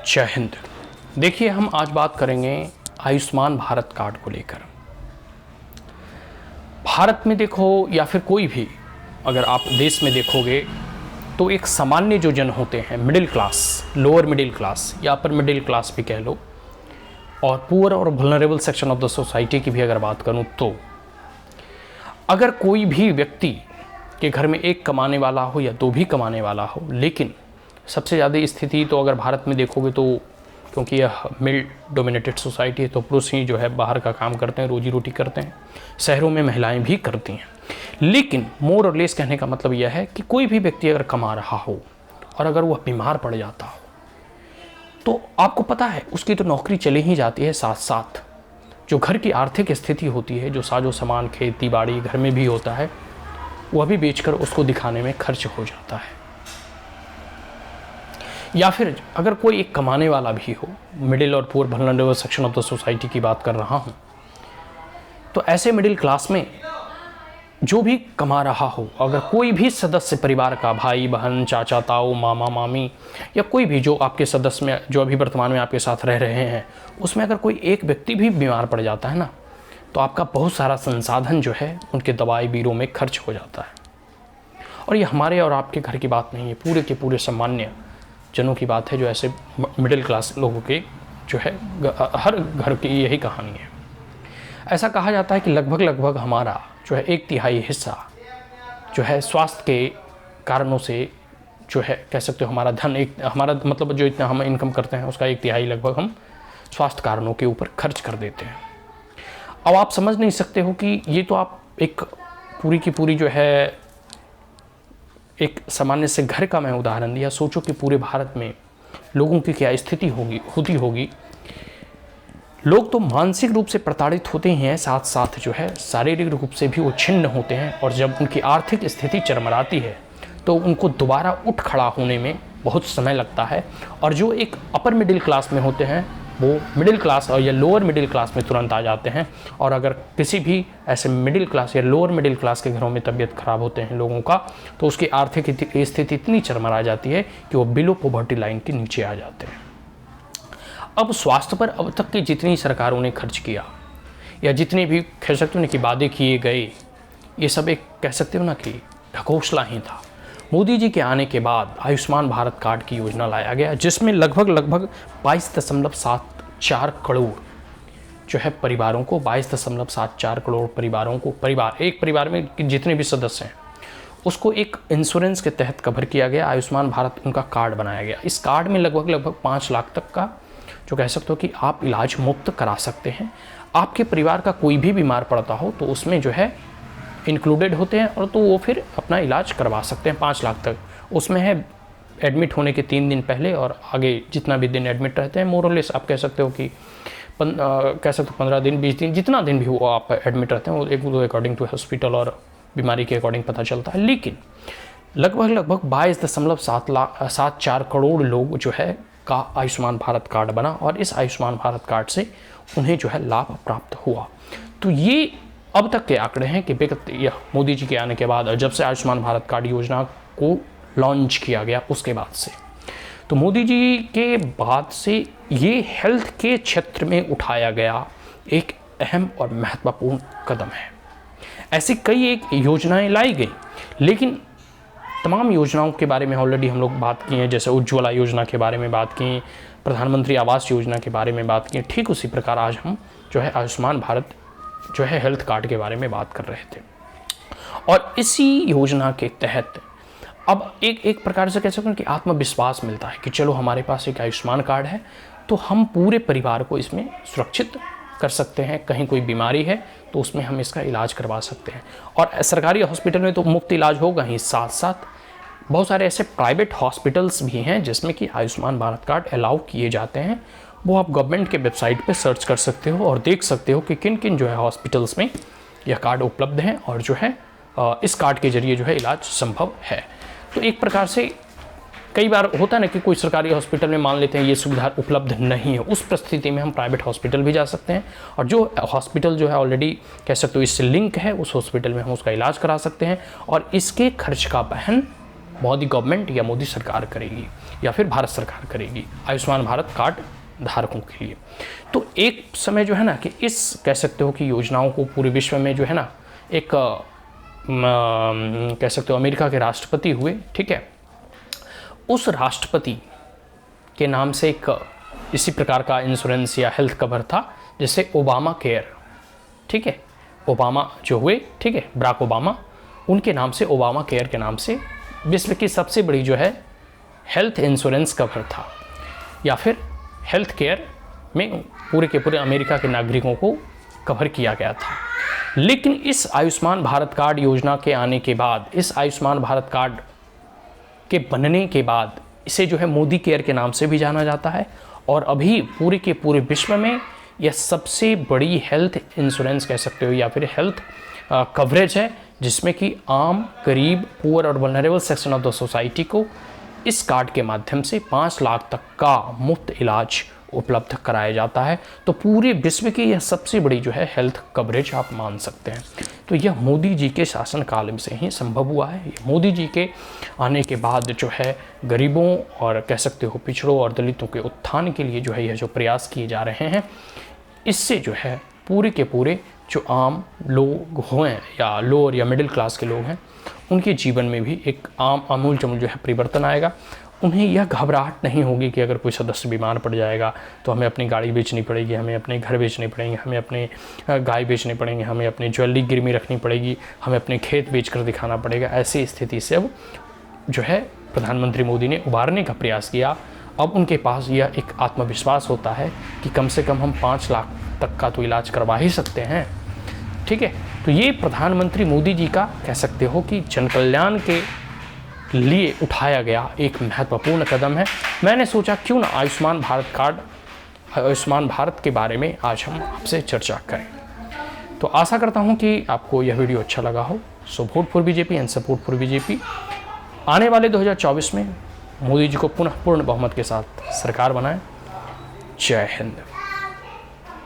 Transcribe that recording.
जय हिंद। देखिए, हम आज बात करेंगे आयुष्मान भारत कार्ड को लेकर। भारत में देखो या फिर कोई भी अगर आप देश में देखोगे तो एक सामान्य जो जन होते हैं, middle class, lower middle class या अपर मिडिल क्लास भी कह लो, और पुअर और vulnerable section of the society की भी अगर बात करूं तो अगर कोई भी व्यक्ति के घर में एक कमाने वाला हो या दो भी कमाने वाला हो, लेकिन सबसे ज़्यादा स्थिति तो अगर भारत में देखोगे तो क्योंकि यह मेल डोमिनेटेड सोसाइटी है तो पुरुष ही जो है बाहर का काम करते हैं, रोजी रोटी करते हैं। शहरों में महिलाएं भी करती हैं, लेकिन मोर और लेस कहने का मतलब यह है कि कोई भी व्यक्ति अगर कमा रहा हो और अगर वह बीमार पड़ जाता हो तो आपको पता है उसकी तो नौकरी चली ही जाती है, साथ साथ जो घर की आर्थिक स्थिति होती है, जो साजो सामान खेती बाड़ी घर में भी होता है, वह भी बेचकर उसको दिखाने में खर्च हो जाता है। या फिर अगर कोई एक कमाने वाला भी हो, मिडिल और poor vulnerable section of the society की बात कर रहा हूँ, तो ऐसे मिडिल क्लास में जो भी कमा रहा हो, अगर कोई भी सदस्य परिवार का, भाई बहन, चाचा ताऊ, मामा मामी या कोई भी जो आपके सदस्य में जो अभी वर्तमान में आपके साथ रह रहे हैं, उसमें अगर कोई एक व्यक्ति भी बीमार पड़ जाता है ना, तो आपका बहुत सारा संसाधन जो है उनके दवाई बीरों में खर्च हो जाता है। और ये हमारे और आपके घर की बात नहीं है, पूरे के पूरे सामान्य जनों की बात है, जो ऐसे मिडिल क्लास लोगों के जो है हर घर की यही कहानी है। ऐसा कहा जाता है कि लगभग हमारा जो है 1/3 हिस्सा जो है स्वास्थ्य के कारणों से जो है कह सकते हो हमारा धन, एक हमारा मतलब जो इतना हम इनकम करते हैं उसका 1/3 लगभग हम स्वास्थ्य कारणों के ऊपर खर्च कर देते हैं। अब आप समझ नहीं सकते हो कि ये तो आप एक पूरी की पूरी जो है एक सामान्य से घर का मैं उदाहरण दिया, सोचो कि पूरे भारत में लोगों की क्या स्थिति होती होगी। लोग तो मानसिक रूप से प्रताड़ित होते ही हैं, साथ साथ जो है शारीरिक रूप से भी वो छिन्न होते हैं, और जब उनकी आर्थिक स्थिति चरमराती है तो उनको दोबारा उठ खड़ा होने में बहुत समय लगता है। और जो एक अपर मिडिल क्लास में होते हैं वो मिडिल क्लास और या लोअर मिडिल क्लास में तुरंत आ जाते हैं। और अगर किसी भी ऐसे मिडिल क्लास या लोअर मिडिल क्लास के घरों में तबीयत खराब होते हैं लोगों का, तो उसकी आर्थिक स्थिति इतनी चरमरा जाती है कि वो बिलो पॉवर्टी लाइन के नीचे आ जाते हैं। अब स्वास्थ्य पर अब तक की जितनी सरकारों ने खर्च किया या जितने भी कह सकते हो ना कि वादे किए गए, ये सब एक कह सकते हो ना कि ढकोसला ही था। मोदी जी के आने के बाद आयुष्मान भारत कार्ड की योजना लाया गया, जिसमें लगभग 22.74 करोड़ जो है परिवारों को, 22.74 करोड़ परिवारों को, एक परिवार में जितने भी सदस्य हैं उसको एक इंश्योरेंस के तहत कवर किया गया। आयुष्मान भारत उनका कार्ड बनाया गया। इस कार्ड में लगभग 5 लाख तक का जो कह सकते हो कि आप इलाज मुफ्त करा सकते हैं। आपके परिवार का कोई भी बीमार पड़ता हो तो उसमें जो है इंक्लूडेड होते हैं, और तो वो फिर अपना इलाज करवा सकते हैं 5 लाख तक। उसमें है एडमिट होने के 3 दिन पहले और आगे जितना भी दिन एडमिट रहते हैं, मोर और लेस आप कह सकते हो कि कह सकते हो 15 दिन 20 दिन जितना दिन भी वो आप एडमिट रहते हैं, वो एक अकॉर्डिंग टू हॉस्पिटल और बीमारी के अकॉर्डिंग पता चलता है। लेकिन लगभग 22.74 करोड़ लोग जो है का आयुष्मान भारत कार्ड बना, और इस आयुष्मान भारत कार्ड से उन्हें जो है लाभ प्राप्त हुआ। तो ये अब तक के आंकड़े हैं कि मोदी जी के आने के बाद, और जब से आयुष्मान भारत कार्ड योजना को लॉन्च किया गया उसके बाद से, तो मोदी जी के बाद से ये हेल्थ के क्षेत्र में उठाया गया एक अहम और महत्वपूर्ण कदम है। ऐसी कई एक योजनाएं लाई गई, लेकिन तमाम योजनाओं के बारे में ऑलरेडी हम लोग बात की हैं, जैसे उज्ज्वला योजना के बारे में बात की, प्रधानमंत्री आवास योजना के बारे में बात की। ठीक उसी प्रकार आज हम जो है आयुष्मान भारत जो है हेल्थ कार्ड के बारे में बात कर रहे थे। और इसी योजना के तहत अब एक प्रकार से कह सकते हैं कि आत्मविश्वास मिलता है कि चलो हमारे पास एक आयुष्मान कार्ड है तो हम पूरे परिवार को इसमें सुरक्षित कर सकते हैं। कहीं कोई बीमारी है तो उसमें हम इसका इलाज करवा सकते हैं। और सरकारी हॉस्पिटल में तो मुफ्त इलाज होगा ही, साथ साथ बहुत सारे ऐसे प्राइवेट हॉस्पिटल्स भी हैं जिसमें कि आयुष्मान भारत कार्ड अलाउ किए जाते हैं। वो आप गवर्नमेंट के वेबसाइट पे सर्च कर सकते हो और देख सकते हो कि किन किन जो है हॉस्पिटल्स में यह कार्ड उपलब्ध हैं, और जो है इस कार्ड के जरिए जो है इलाज संभव है। तो एक प्रकार से कई बार होता है ना कि कोई सरकारी हॉस्पिटल में मान लेते हैं ये सुविधा उपलब्ध नहीं है, उस परिस्थिति में हम प्राइवेट हॉस्पिटल भी जा सकते हैं, और जो हॉस्पिटल जो है ऑलरेडी कह सकते हो इससे लिंक है, उस हॉस्पिटल में हम उसका इलाज करा सकते हैं। और इसके खर्च का वहन मोदी गवर्नमेंट या मोदी सरकार करेगी या फिर भारत सरकार करेगी आयुष्मान भारत कार्ड धारकों के लिए। तो एक समय जो है ना कि इस कह सकते हो कि योजनाओं को पूरे विश्व में जो है ना एक कह सकते हो अमेरिका के राष्ट्रपति हुए, ठीक है, उस राष्ट्रपति के नाम से एक इसी प्रकार का इंश्योरेंस या हेल्थ कवर था जैसे ओबामा केयर, ठीक है, ओबामा जो हुए, ठीक है, बराक ओबामा, उनके नाम से ओबामा केयर के नाम से विश्व की सबसे बड़ी जो है हेल्थ इंश्योरेंस कवर था, या फिर हेल्थ केयर में पूरे के पूरे अमेरिका के नागरिकों को कवर किया गया था। लेकिन इस आयुष्मान भारत कार्ड योजना के आने के बाद, इस आयुष्मान भारत कार्ड के बनने के बाद इसे जो है मोदी केयर के नाम से भी जाना जाता है, और अभी पूरे के पूरे विश्व में यह सबसे बड़ी हेल्थ इंश्योरेंस कह सकते हो या फिर हेल्थ कवरेज है, जिसमें कि आम, गरीब, पुअर और vulnerable section of the society को इस कार्ड के माध्यम से 5 लाख तक का मुफ्त इलाज उपलब्ध कराया जाता है। तो पूरे विश्व की यह सबसे बड़ी जो है हेल्थ कवरेज आप मान सकते हैं। तो यह मोदी जी के शासनकाल से ही संभव हुआ है। मोदी जी के आने के बाद जो है गरीबों और कह सकते हो पिछड़ों और दलितों के उत्थान के लिए जो है यह जो प्रयास किए जा रहे हैं, इससे जो है पूरे के पूरे जो आम लोग हैं या लोअर या मिडिल क्लास के लोग हैं, उनके जीवन में भी एक आमूल चमूल जो है परिवर्तन आएगा। उन्हें यह घबराहट नहीं होगी कि अगर कोई सदस्य बीमार पड़ जाएगा तो हमें अपनी गाड़ी बेचनी पड़ेगी, हमें अपने घर बेचने पड़ेंगे, हमें अपने गाय बेचने पड़ेंगे, हमें अपनी ज्वेलरी गिरवी रखनी पड़ेगी, हमें अपने खेत बेचकर दिखाना पड़ेगा। ऐसी स्थिति से अब जो है प्रधानमंत्री मोदी ने उबारने का प्रयास किया। अब उनके पास यह एक आत्मविश्वास होता है कि कम से कम हम 5 लाख तक का तो इलाज करवा ही सकते हैं, ठीक है। तो ये प्रधानमंत्री मोदी जी का कह सकते हो कि जन कल्याण के लिए उठाया गया एक महत्वपूर्ण कदम है। मैंने सोचा क्यों ना आयुष्मान भारत कार्ड, आयुष्मान भारत के बारे में आज हम आपसे चर्चा करें। तो आशा करता हूं कि आपको यह वीडियो अच्छा लगा हो। So vote for BJP and support for BJP. आने वाले 2024 में मोदी जी को पुनः पूर्ण बहुमत के साथ सरकार बनाएं। जय हिंद।